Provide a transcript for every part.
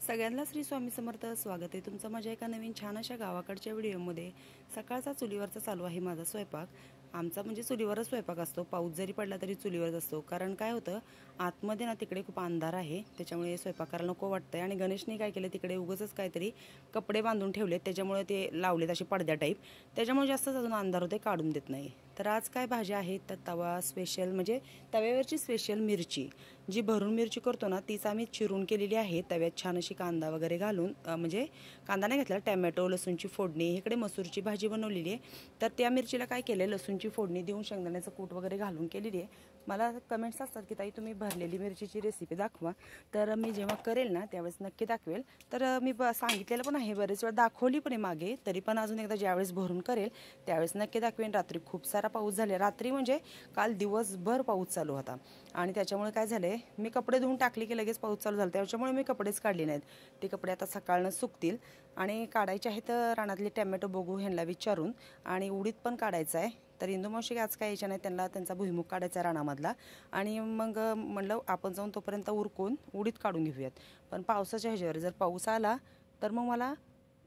सगळ्यांना श्री स्वामी समर्थ. स्वागत आहे तुमचं माझ्या एका नवीन छान अशा गावाकडच्या व्हिडिओमध्ये. सकाळचा चुलीवरचा चालू आहे माझा स्वयंपाक. आमचा म्हणजे चुलीवरच स्वयंपाक असतो. पाऊस जरी पडला तरी चुलीवरच असतो. कारण काय होतं, आतमध्ये ना तिकडे खूप अंधार आहे, त्याच्यामुळे स्वयंपाक करायला नको वाटतंय. आणि गणेशने काय केलं, तिकडे उगाचच काहीतरी कपडे बांधून ठेवलेत, त्याच्यामुळे ते लावलेत असे पडद्या टाईप, त्याच्यामुळे जास्तच अजून अंधार होते, काढून देत नाही. तर आज काय भाज्या आहेत, तर तवा स्पेशल म्हणजे तव्यावरची स्पेशल मिरची, जी भरून मिरची करतो ना तीच आम्ही चिरून केलेली आहे. तव्यात छान अशी कांदा वगैरे घालून, म्हणजे कांदा नाही घेतला, टॅमॅटो लसूणची फोडणी. इकडे मसूरची भाजी बनवलेली आहे, तर त्या मिरचीला काय केलं, लसूणची फोडणी देऊन शेंगदाण्याचं कूट वगैरे घालून केलेली आहे. मला कमेंट्स असतात की ताई तुम्ही भरलेली मिरचीची रेसिपी दाखवा, तर मी जेव्हा करेल ना त्यावेळेस नक्की दाखवेल. तर मी सांगितलेलं पण आहे, बरेच वेळा दाखवली पण आहे मागे, तरी पण अजून एकदा ज्यावेळेस भरून करेल त्यावेळेस नक्की दाखवेन. रात्री खूप सारा पाऊस झाला, रात्री म्हणजे काल दिवसभर पाऊस चालू होता, आणि त्याच्यामुळे काय झाले, मी कपडे धुवून टाकले की लगेच पाऊस चालू झाला, त्याच्यामुळे मी कपडेच काढले नाहीत. ते कपडे आता सकाळनं सुकतील. आणि काढायचे आहेत रानातले टॅमॅटो, बघू ह्यांना विचारून. आणि उडीद पण काढायचं आहे, तर इंदुमावशी आज काय यायच्या नाही, त्यांना त्यांचा भुईमुग काढायचा रानामधला. आणि मग म्हणलं आपण जाऊन तोपर्यंत उरकून उडीद काढून घेऊयात. पण पावसाच्या ह्याच्यावर जर पाऊस आला तर मग मला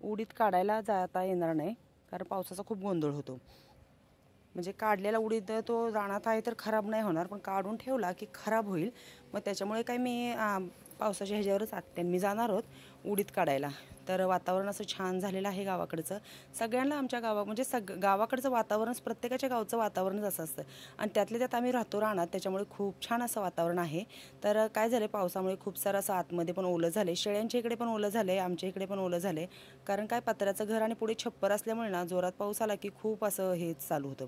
उडीद काढायला जाता येणार नाही, कारण पावसाचा खूप गोंधळ होतो. म्हणजे काढलेला उडीद तो रानात आहे तर खराब नाही होणार, पण काढून ठेवला की खराब होईल. मग त्याच्यामुळे काय मी पावसाच्या ह्याच्यावरच आत्यान मी जाणार आहोत उडीद काढायला. तर वातावरण असं छान झालेलं आहे गावाकडचं. सगळ्यांना आमच्या म्हणजे गावाकडचं वातावरणच, प्रत्येकाच्या गावचं वातावरणच असं असतं. आणि त्यातल्या त्यात आम्ही राहतो रानात, त्याच्यामुळे खूप छान असं वातावरण आहे. तर काय झालं, पावसामुळे खूप सारं असं आतमध्ये पण ओलं झालं, शेळ्यांच्या इकडे पण ओलं झालं आहे, आमच्या इकडे पण ओलं झालं आहे. कारण काय, पत्र्याचं घर आणि पुढे छप्पर असल्यामुळे ना जोरात पाऊस आला की खूप असं हेच चालू होतं,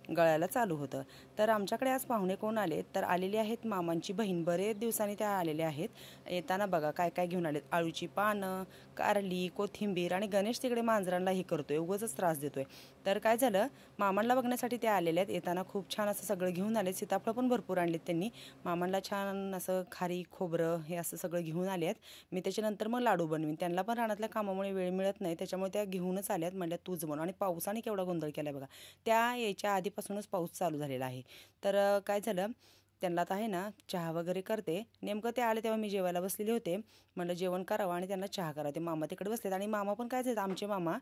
गळायला चालू होतं. तर आमच्याकडे आज पाहुणे कोण आले, तर आलेली आहेत मामांची बहीण, बरेच दिवसांनी त्या आलेल्या आहेत. येताना बघा काय काय घेऊन आलेत, आळूची पानं, कारली, कोथिंबीर. आणि गणेश तिकडे मांजरांना हे करतोय, उगाचच त्रास देतोय. तर काय झालं, मामांना बघण्यासाठी ते आलेले आहेत. येताना खूप छान असं सगळं घेऊन आले, सीताफळं पण भरपूर आणलेत त्यांनी. मामांना छान असं खारी खोबरं हे असं सगळं घेऊन आले आहेत. मी त्याच्यानंतर मग लाडू बनवीन, त्यांना पण रानातल्या कामामुळे वेळ मिळत नाही, त्याच्यामुळे त्या घेऊनच आल्यात. म्हणल्या तूच बनव. आणि पावसाने केवढा गोंधळ केला बघा, त्या यायच्या आधीपासूनच पाऊस चालू झालेला आहे. तर काय झालं, त्यांना आता आहे ना चहा वगैरे करते. नेमकं ते आले तेव्हा मी जेवायला बसलेले होते, म्हणलं जेवण करावं आणि त्यांना चहा करा. ते मामा तिकडे बसलेत, आणि मामा पण काय झालं, आमचे मामा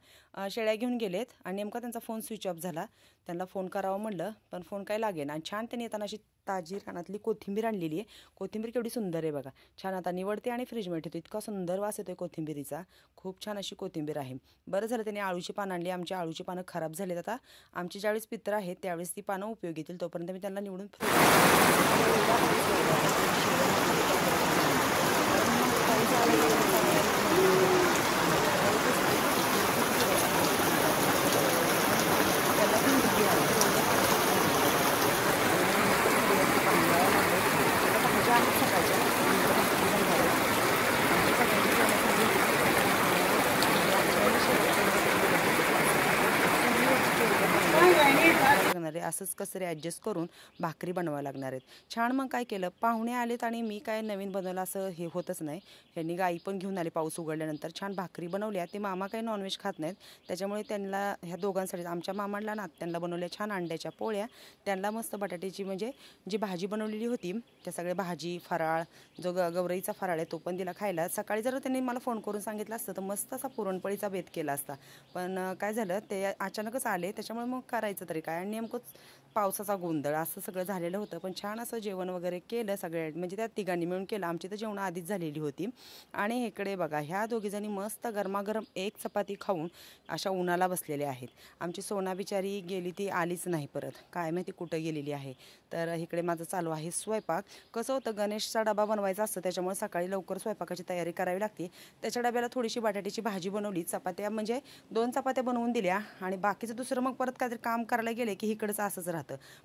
शेळ्या घेऊन गेलेत. आणि नेमका त्यांचा फोन स्विच ऑफ झाला. त्यांना फोन करावं म्हणलं, पण फोन काय लागेल. आणि छान त्यांनी येताना अशी ताजी रानातली कोथिंबीर आणलेली आहे. कोथिंबीर केवढी सुंदर आहे बघा, छान. आता निवडते आणि फ्रीजमध्ये ठेवते, इतका सुंदर वास येतोय कोथिंबीरीचा, खूप छान अशी कोथिंबीर आहे. बरं झालं त्यांनी आळूची पानं आणली, आमची आळूची पानं खराब झालीत. आता आमची ज्यावेळेस पित्र आहेत त्यावेळेस ती पानं उपयोगी येतील, तोपर्यंत मी त्यांना निवडून लागणार आहे. असंच कसं रे ॲडजस्ट करून भाकरी बनवावं लागणार आहेत. छान. मग काय केलं, पाहुणे आलेत आणि मी काय नवीन बनवलं असं हे होतच नाही. यांनी गाई पण घेऊन आले पाऊस उघडल्यानंतर, छान भाकरी बनवल्या. ते मामा काही नॉनव्हेज खात नाहीत, त्याच्यामुळे त्यांना ह्या दोघांसाठी, आमच्या मामाला ना आत्यांना बनवल्या छान अंड्याच्या पोळ्या. त्यांना मस्त बटाट्याची म्हणजे जी भाजी बनवलेली होती, त्या सगळ्या भाजी फराळ, जो गौरईचा फराळ आहे तो पण दिला खायला. सकाळी जर त्यांनी मला फोन करून सांगितलं असतं तर मस्त असा पुरणपोळीचा बेत केला असता, पण काय झालं, ते अचानकच आले, त्याच्यामुळे मग करायचं तरी काय. आणि नेमकंच पावसाचा गोंधळ असं सगळं झालेलं होतं. पण छान असं जेवण वगैरे केलं सगळ्या, म्हणजे त्या तिघांनी मिळून केलं. आमची तर जेवण आधीच झालेली होती. आणि इकडे बघा, ह्या दोघीजणी मस्त गरमागरम एक चपाती खाऊन अशा उन्हाला बसलेल्या आहेत. आमची सोना बिचारी गेली, ती आलीच नाही परत, काय माहिती कुठं गेलेली आहे. तर इकडे माझं चालू आहे स्वयंपाक. कसं होतं, गणेशचा डबा बनवायचा असतं, त्याच्यामुळे सकाळी लवकर स्वयंपाकाची तयारी करावी लागते. त्याच्या डब्याला थोडीशी बटाट्याची भाजी बनवली, चपात्या म्हणजे 2 चपात्या बनवून दिल्या, आणि बाकीचं दुसरं मग परत काहीतरी काम करायला गेले की इकडंच असंच राहतं.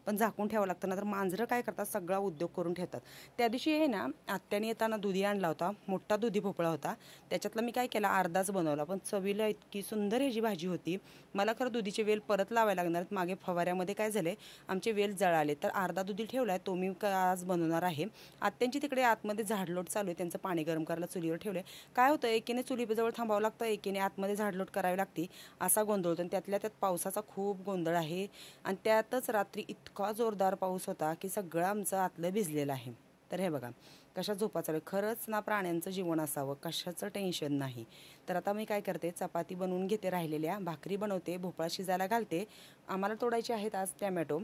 पण झाकून ठेवावं लागतं ना, तर मांजरं काय करतात, सगळा उद्योग करून ठेवतात. त्या दिवशी आहे ना आत्याने येताना दुधी आणला होता, मोठा दुधी भोपळा होता. त्याच्यातला मी काय केला, अर्धाच बनवला, पण चवीला इतकी सुंदर ह्याची भाजी होती. मला खरं दुधीचे वेल परत लावायला लागणार आहेत. मागे फवाऱ्यामध्ये काय झाले, आमचे वेल जळाले, तर अर्धा दुधी ठेवला आहे, तो मी आज बनवणार आहे. आत्यांची तिकडे आतमध्ये झाडलोट चालू आहे, त्यांचं पाणी गरम करायला चुलीवर ठेवलं आहे. काय होतं, एकीने चुलीजवळ थांबावं लागतं, एकीने आतमध्ये झाडलोट करावी लागते, असा गोंधळ होतो. आणि त्यातल्या त्यात पावसाचा खूप गोंधळ आहे. आणि त्यातच रात्री इतका जोरदार पाऊस होता की सगळं आमचं आतलं भिजलेलं आहे. तर हे बघा, कशा झोपा चालू आहे. खरंच ना प्राण्यांचं जीवन असावं, कशाचं टेन्शन नाही. तर आता मी काय करते, चपाती बनवून घेते, राहिलेल्या भाकरी बनवते, भोपळा शिजायला घालते. आम्हाला तोडायचे आहेत आज टॅमॅटो.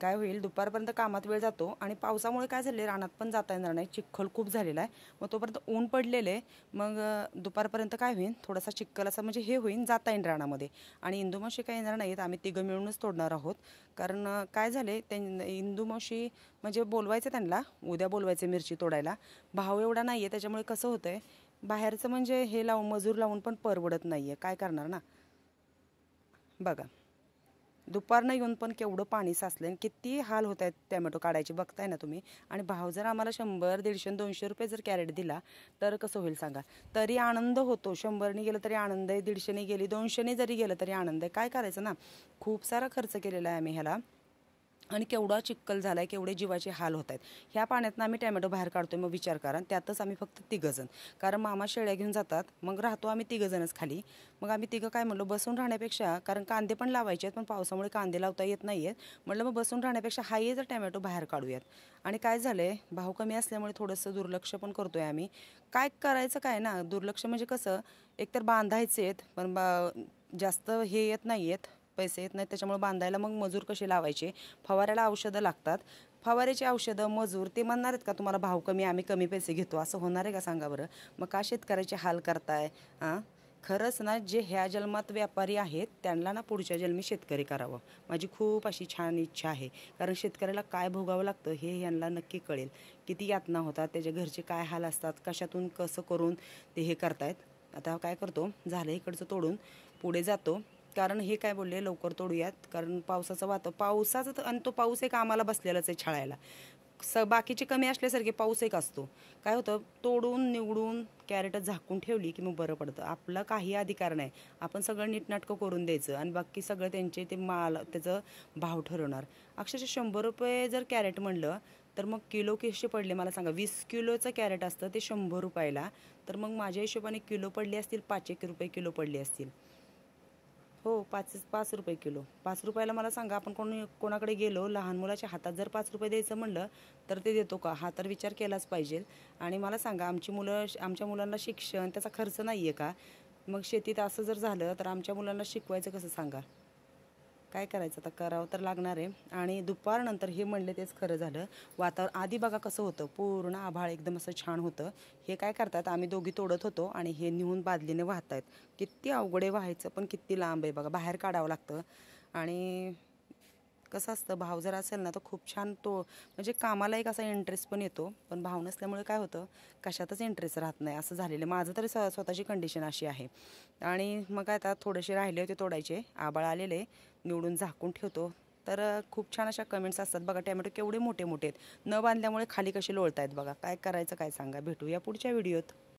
काय होईल, दुपारपर्यंत कामात वेळ जातो आणि पावसामुळे काय झाले, रानात पण जाता येणार नाही, चिखल खूप झालेला आहे. मग तोपर्यंत ऊन पडलेलं आहे. मग दुपारपर्यंत काय होईल, थोडासा चिखल असा म्हणजे हे होईल, जाता येईल रानामध्ये. आणि इंदुमावशी काय येणार नाहीत, आम्ही तिघं मिळूनच तोडणार आहोत. कारण काय झाले, ते इंदुमावशी म्हणजे बोलवायचं त्यांना, उद्या बोलवायचे मिरची तोडायला. भाव एवढा नाही आहे, त्याच्यामुळे कसं होतं आहे, बाहेरचं म्हणजे हे लावून मजूर लावून पण परवडत नाही आहे, काय करणार ना. बघा, दुपारनं येऊन पण केवढं पाणी साचलं आणि किती हाल होत आहेत टॅमॅटो काढायचे, बघताय ना तुम्ही. आणि भाव जर आम्हाला 100, 150, 200 रुपये जर कॅरेट दिला तर कसं होईल सांगा. तरी आनंद होतो. 100नी गेलं तरी आनंद आहे, 150नी गेली, 200नी जरी गेलं तरी आनंद आहे. काय करायचं ना, खूप सारा खर्च केलेला आहे आम्ही ह्याला. आणि केवढा चिक्कल झाला आहे, केवढे जीवाचे हाल होत आहेत. ह्या पाण्यातनं आम्ही टॅमॅटो बाहेर काढतो आहे. मग विचार करा, त्यातच आम्ही फक्त तिघंजण, कारण मामा शेळ्या घेऊन जातात, मग राहतो आम्ही तिघंजणच खाली. मग आम्ही तिघं काय म्हणलो, बसून राहण्यापेक्षा, कारण कांदे पण लावायचे आहेत पण पावसामुळे कांदे लावता येत नाही आहेत, म्हटलं मग बसून राहण्यापेक्षा हाही जर टॅमॅटो बाहेर काढूयात. आणि काय झालं आहे, भाव कमी असल्यामुळे थोडंसं दुर्लक्ष पण करतो आहे आम्ही. काय करायचं काय ना, दुर्लक्ष म्हणजे कसं, एकतर बांधायचे आहेत पण जास्त हे येत नाही आहेत, पैसे येत नाहीत, त्याच्यामुळे बांधायला मग मजूर कसे लावायचे, फवारायला औषधं लागतात. फवाऱ्याची औषधं, मजूर, ते म्हणणार आहेत का तुम्हाला भाव कमी, आम्ही कमी पैसे घेतो, असं होणार आहे का सांगा बरं. मग का शेतकऱ्याचे हाल करताय. हां, खरंच ना, जे ह्या जन्मात व्यापारी आहेत त्यांना ना पुढच्या जन्मी शेतकरी करावं, माझी खूप अशी छान इच्छा आहे. कारण शेतकऱ्याला काय भोगावं लागतं हे यांना नक्की कळेल. किती यातना होतात, त्याच्या घरचे काय हाल असतात, कशातून कसं करून ते हे करतायत. आता काय करतो, झालं इकडचं तोडून, पुढे जातो. कारण हे काय बोलले, लवकर तोडूयात, कारण पावसाचा आणि तो पाऊस एक आम्हाला बसलेलाच आहे छाळायला. बाकीचे कमी असल्यासारखे पाऊस एक असतो. काय होतं, तोडून निवडून कॅरेटच झाकून ठेवली की मग बरं पडतं. आपला काही अधिकार नाही, आपण सगळं नीटनाटकं करून द्यायचं आणि बाकी सगळं त्यांचे ते माल, त्याचं भाव ठरवणार. अक्षरशः 100 रुपये जर कॅरेट म्हणलं तर मग किलो कसे पडले मला सांगा. 20 किलोचं कॅरेट असतं ते 100 रुपयाला, तर मग माझ्या हिशोबाने किलो पडले असतील, 5 एक रुपये किलो पडले असतील. हो, 5 रुपये किलो. 5 रुपयाला मला सांगा, आपण कोणाकडे गेलो, लहान मुलाच्या हातात जर 5 रुपये द्यायचं म्हणलं तर ते देतो का, हा तर विचार केलाच पाहिजे. आणि मला सांगा, आमच्या मुलांना शिक्षण, त्याचा खर्च नाही आहे का. मग शेतीत असं जर झालं तर आमच्या मुलांना शिकवायचं कसं सांगा. काय करायचं, आता करावं तर लागणार आहे. आणि दुपारनंतर हे म्हणले तेच खरं झालं. वातावरण आधी बघा कसं होतं, पूर्ण आभाळ एकदम असं छान होतं. हे काय करतात, आम्ही दोघी तोडत होतो आणि हे नेऊन बादलीने वाहत आहेत. किती अवघड आहे व्हायचं, पण किती लांब आहे बघा, बाहेर काढावं लागतं. आणि कसं असतं, भाव जर असेल ना तर खूप छान तो म्हणजे कामाला एक असा इंटरेस्ट पण येतो. पण भाव नसल्यामुळे काय होतं, कशातच इंटरेस्ट राहत नाही, असं झालेलं माझं तरी स्वतःची कंडिशन अशी आहे. आणि मग काय, आता थोडेसे राहिले होते तोडायचे, आबाळ आलेले, निवडून झाकून ठेवतो. तर खूप छान अशा कमेंट्स असतात बघा. टॅमॅटो केवढे मोठे मोठे आहेत, न बांधल्यामुळे खाली कसे लोळत आहेत बघा. काय करायचं काय सांगा. भेटूया पुढच्या व्हिडिओत.